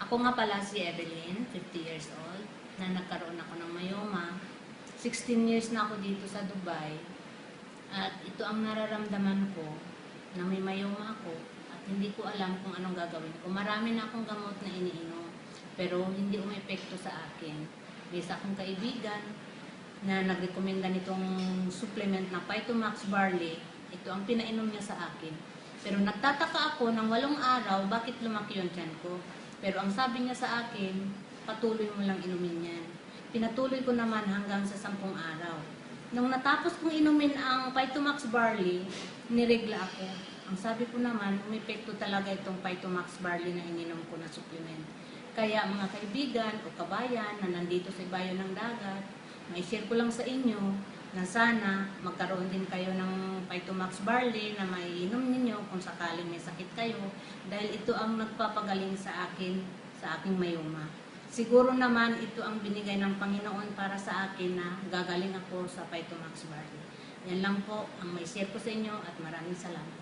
Ako nga pala si Evelyn, 50 years old, na nagkaroon ako ng myoma. 16 years na ako dito sa Dubai. At ito ang nararamdaman ko na may myoma ako at hindi ko alam kung anong gagawin ko. Marami na akong gamot na iniinom pero hindi umepekto sa akin. May isa akong kaibigan na nagrekomenda nitong supplement na Phytomax Barley. Ito ang pinainom niya sa akin. Pero nagtataka ako ng 8 araw bakit lumaki yung tiyan ko. Pero ang sabi niya sa akin, patuloy mo lang inumin yan. Pinatuloy ko naman hanggang sa 10 araw. Nung natapos kong inumin ang Phytomax Barley, niregla ako. Ang sabi ko naman, umepekto talaga itong Phytomax Barley na ininom ko na supplement. Kaya mga kaibigan o kabayan na nandito sa ibayo ng dagat, mai-share ko lang sa inyo na sana magkaroon din kayo ng Phytomax Barley na maiinom ninyo kung sakaling may sakit kayo dahil ito ang nagpapagaling sa akin, sa aking myoma. Siguro naman ito ang binigay ng Panginoon para sa akin na gagaling ako sa Phytomax Barley. Yan lang po ang may share ko sa inyo at maraming salamat.